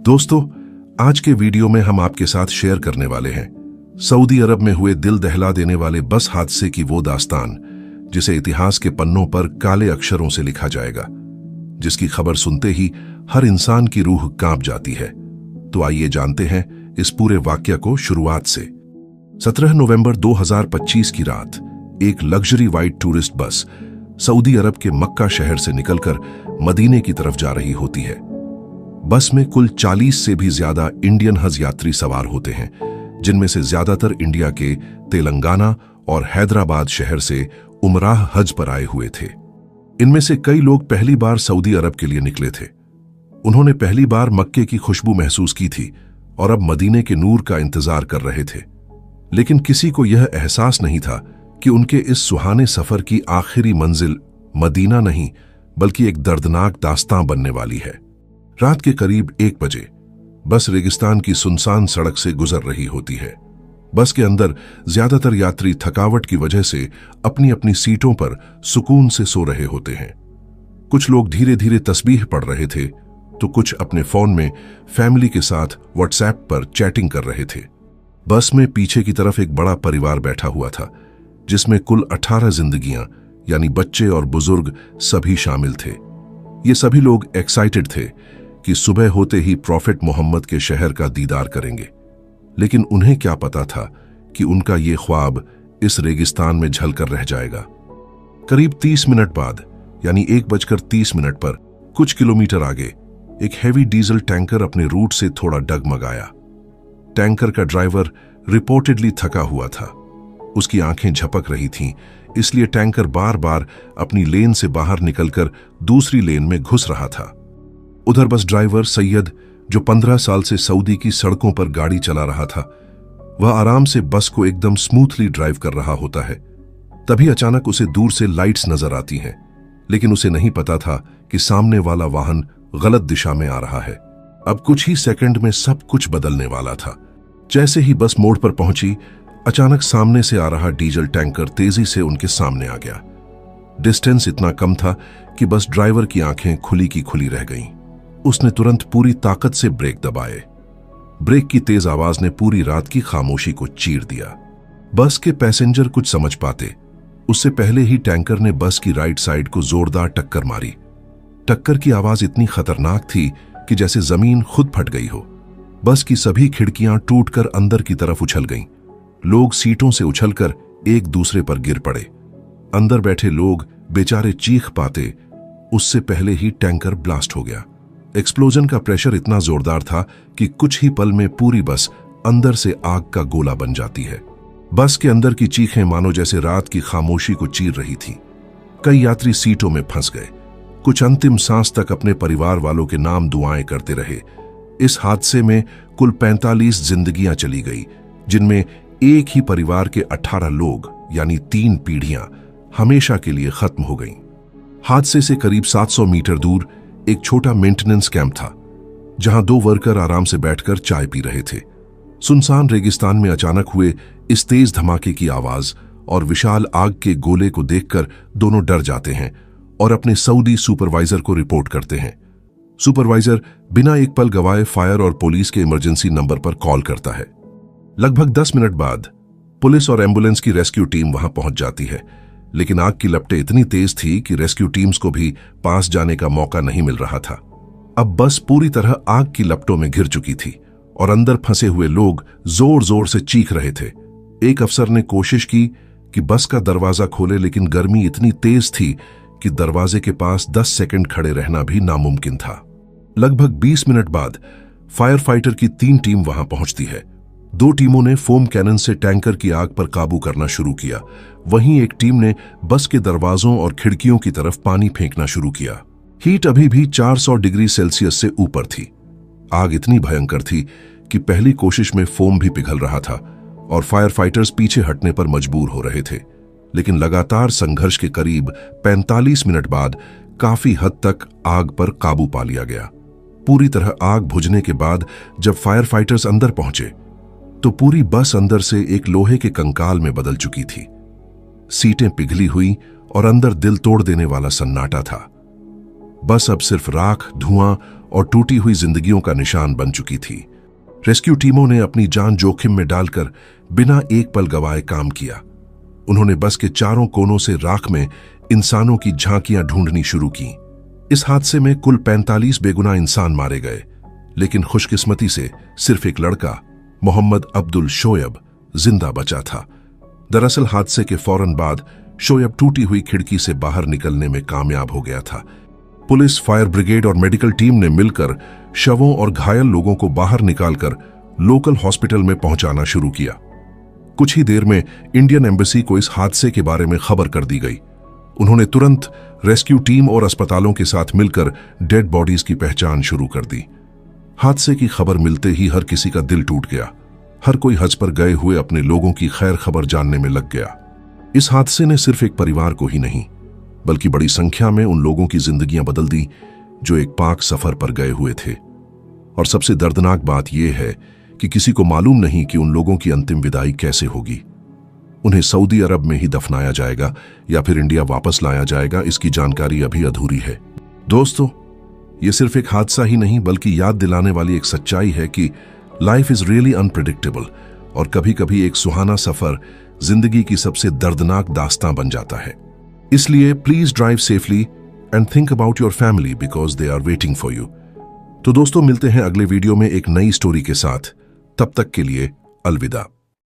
दोस्तों, आज के वीडियो में हम आपके साथ शेयर करने वाले हैं सऊदी अरब में हुए दिल दहला देने वाले बस हादसे की वो दास्तान जिसे इतिहास के पन्नों पर काले अक्षरों से लिखा जाएगा, जिसकी खबर सुनते ही हर इंसान की रूह कांप जाती है। तो आइए जानते हैं इस पूरे वाकया को शुरुआत से। 17 नवंबर 2025 की रात एक luxury white tourist bus Saudi Arab के मक्का शहर से निकलकर मदीने की तरफ जा रही होती है। बस में कुल 40 से भी ज्यादा इंडियन हज यात्री सवार होते हैं, जिनमें से ज्यादातर इंडिया के तेलंगाना और हैदराबाद शहर से उमराह हज पर आए हुए थे। इनमें से कई लोग पहली बार सऊदी अरब के लिए निकले थे। उन्होंने पहली बार मक्के की खुशबू महसूस की थी और अब मदीने के नूर का इंतजार कर रहे थे। लेकिन किसी को यह एहसास नहीं था कि उनके इस सुहाने सफर की आखिरी मंजिल मदीना नहीं बल्कि एक दर्दनाक दास्तां बनने वाली है। रात के करीब 1 बजे बस रेगिस्तान की सुनसान सड़क से गुजर रही होती है। बस के अंदर ज्यादातर यात्री थकावट की वजह से अपनी अपनी सीटों पर सुकून से सो रहे होते हैं। कुछ लोग धीरे धीरे तस्बीह पढ़ रहे थे तो कुछ अपने फोन में फैमिली के साथ व्हाट्सएप पर चैटिंग कर रहे थे। बस में पीछे की तरफ एक बड़ा परिवार बैठा हुआ था, जिसमें कुल 18 जिंदगियां यानी बच्चे और बुजुर्ग सभी शामिल थे। ये सभी लोग एक्साइटेड थे कि सुबह होते ही प्रॉफिट मोहम्मद के शहर का दीदार करेंगे। लेकिन उन्हें क्या पता था कि उनका ये ख्वाब इस रेगिस्तान में झलकर रह जाएगा। करीब 30 मिनट बाद यानी 1:30 पर कुछ किलोमीटर आगे एक हैवी डीजल टैंकर अपने रूट से थोड़ा डगमगाया। टैंकर का ड्राइवर रिपोर्टेडली थका हुआ था। उसकी आंखें झपक रही थीं, इसलिए टैंकर बार बार अपनी लेन से बाहर निकलकर दूसरी लेन में घुस रहा था। उधर बस ड्राइवर सैयद, जो 15 साल से सऊदी की सड़कों पर गाड़ी चला रहा था, वह आराम से बस को एकदम स्मूथली ड्राइव कर रहा होता है। तभी अचानक उसे दूर से लाइट्स नजर आती हैं, लेकिन उसे नहीं पता था कि सामने वाला वाहन गलत दिशा में आ रहा है। अब कुछ ही सेकंड में सब कुछ बदलने वाला था। जैसे ही बस मोड़ पर पहुंची, अचानक सामने से आ रहा डीजल टैंकर तेजी से उनके सामने आ गया। डिस्टेंस इतना कम था कि बस ड्राइवर की आंखें खुली की खुली रह गईं। उसने तुरंत पूरी ताकत से ब्रेक दबाए। ब्रेक की तेज आवाज ने पूरी रात की खामोशी को चीर दिया। बस के पैसेंजर कुछ समझ पाते उससे पहले ही टैंकर ने बस की राइट साइड को जोरदार टक्कर मारी। टक्कर की आवाज इतनी खतरनाक थी कि जैसे जमीन खुद फट गई हो। बस की सभी खिड़कियां टूटकर अंदर की तरफ उछल गईं। लोग सीटों से उछलकर एक दूसरे पर गिर पड़े। अंदर बैठे लोग बेचारे चीख पाते उससे पहले ही टैंकर ब्लास्ट हो गया। एक्सप्लोजन का प्रेशर इतना जोरदार था कि कुछ ही पल में पूरी बस अंदर से आग का गोला बन जाती है। बस के अंदर की चीखें मानो जैसे रात की खामोशी को चीर रही थी। कई यात्री सीटों में फंस गए। कुछ अंतिम सांस तक अपने परिवार वालों के नाम दुआएं करते रहे। इस हादसे में कुल 45 जिंदगियां चली गई, जिनमें एक ही परिवार के 18 लोग यानी 3 पीढ़ियां हमेशा के लिए खत्म हो गईं। हादसे से करीब 700 मीटर दूर एक छोटा मेंटेनेंस कैंप था, जहां 2 वर्कर आराम से बैठकर चाय पी रहे थे। सुनसान रेगिस्तान में अचानक हुए इस तेज धमाके की आवाज और विशाल आग के गोले को देखकर दोनों डर जाते हैं और अपने सऊदी सुपरवाइजर को रिपोर्ट करते हैं। सुपरवाइजर बिना एक पल गवाए फायर और पुलिस के इमरजेंसी नंबर पर कॉल करता है। लगभग 10 मिनट बाद पुलिस और एम्बुलेंस की रेस्क्यू टीम वहां पहुंच जाती है, लेकिन आग की लपटें इतनी तेज थी कि रेस्क्यू टीम्स को भी पास जाने का मौका नहीं मिल रहा था। अब बस पूरी तरह आग की लपटों में घिर चुकी थी और अंदर फंसे हुए लोग जोर जोर से चीख रहे थे। एक अफसर ने कोशिश की कि बस का दरवाजा खोले, लेकिन गर्मी इतनी तेज थी कि दरवाजे के पास 10 सेकंड खड़े रहना भी नामुमकिन था। लगभग 20 मिनट बाद फायर फाइटर की 3 टीम वहां पहुंचती है। 2 टीमों ने फोम कैनन से टैंकर की आग पर काबू करना शुरू किया। वहीं एक टीम ने बस के दरवाजों और खिड़कियों की तरफ पानी फेंकना शुरू किया। हीट अभी भी 400 डिग्री सेल्सियस से ऊपर थी। आग इतनी भयंकर थी कि पहली कोशिश में फोम भी पिघल रहा था और फायर फाइटर्स पीछे हटने पर मजबूर हो रहे थे। लेकिन लगातार संघर्ष के करीब 45 मिनट बाद काफी हद तक आग पर काबू पा लिया गया। पूरी तरह आग बुझने के बाद जब फायर फाइटर्स अंदर पहुंचे तो पूरी बस अंदर से एक लोहे के कंकाल में बदल चुकी थी। सीटें पिघली हुई और अंदर दिल तोड़ देने वाला सन्नाटा था। बस अब सिर्फ राख, धुआं और टूटी हुई जिंदगियों का निशान बन चुकी थी। रेस्क्यू टीमों ने अपनी जान जोखिम में डालकर बिना एक पल गवाए काम किया। उन्होंने बस के चारों कोनों से राख में इंसानों की झांकियां ढूंढनी शुरू की। इस हादसे में कुल 45 बेगुनाह इंसान मारे गए, लेकिन खुशकिस्मती से सिर्फ एक लड़का, मोहम्मद अब्दुल शोएब, जिंदा बचा था। दरअसल हादसे के फौरन बाद शोएब टूटी हुई खिड़की से बाहर निकलने में कामयाब हो गया था। पुलिस, फायर ब्रिगेड और मेडिकल टीम ने मिलकर शवों और घायल लोगों को बाहर निकालकर लोकल हॉस्पिटल में पहुंचाना शुरू किया। कुछ ही देर में इंडियन एम्बेसी को इस हादसे के बारे में खबर कर दी गई। उन्होंने तुरंत रेस्क्यू टीम और अस्पतालों के साथ मिलकर डेड बॉडीज की पहचान शुरू कर दी। हादसे की खबर मिलते ही हर किसी का दिल टूट गया। हर कोई हज पर गए हुए अपने लोगों की खैर खबर जानने में लग गया। इस हादसे ने सिर्फ एक परिवार को ही नहीं, बल्कि बड़ी संख्या में उन लोगों की जिंदगियां बदल दी जो एक पाक सफर पर गए हुए थे। और सबसे दर्दनाक बात यह है कि किसी को मालूम नहीं कि उन लोगों की अंतिम विदाई कैसे होगी। उन्हें सऊदी अरब में ही दफनाया जाएगा या फिर इंडिया वापस लाया जाएगा, इसकी जानकारी अभी अधूरी है। दोस्तों, ये सिर्फ एक हादसा ही नहीं बल्कि याद दिलाने वाली एक सच्चाई है कि लाइफ इज रियली अनप्रेडिक्टेबल, और कभी कभी एक सुहाना सफर जिंदगी की सबसे दर्दनाक दास्तां बन जाता है। इसलिए please drive safely and think about your family because they are waiting for you. तो दोस्तों, मिलते हैं अगले वीडियो में एक नई स्टोरी के साथ। तब तक के लिए अलविदा।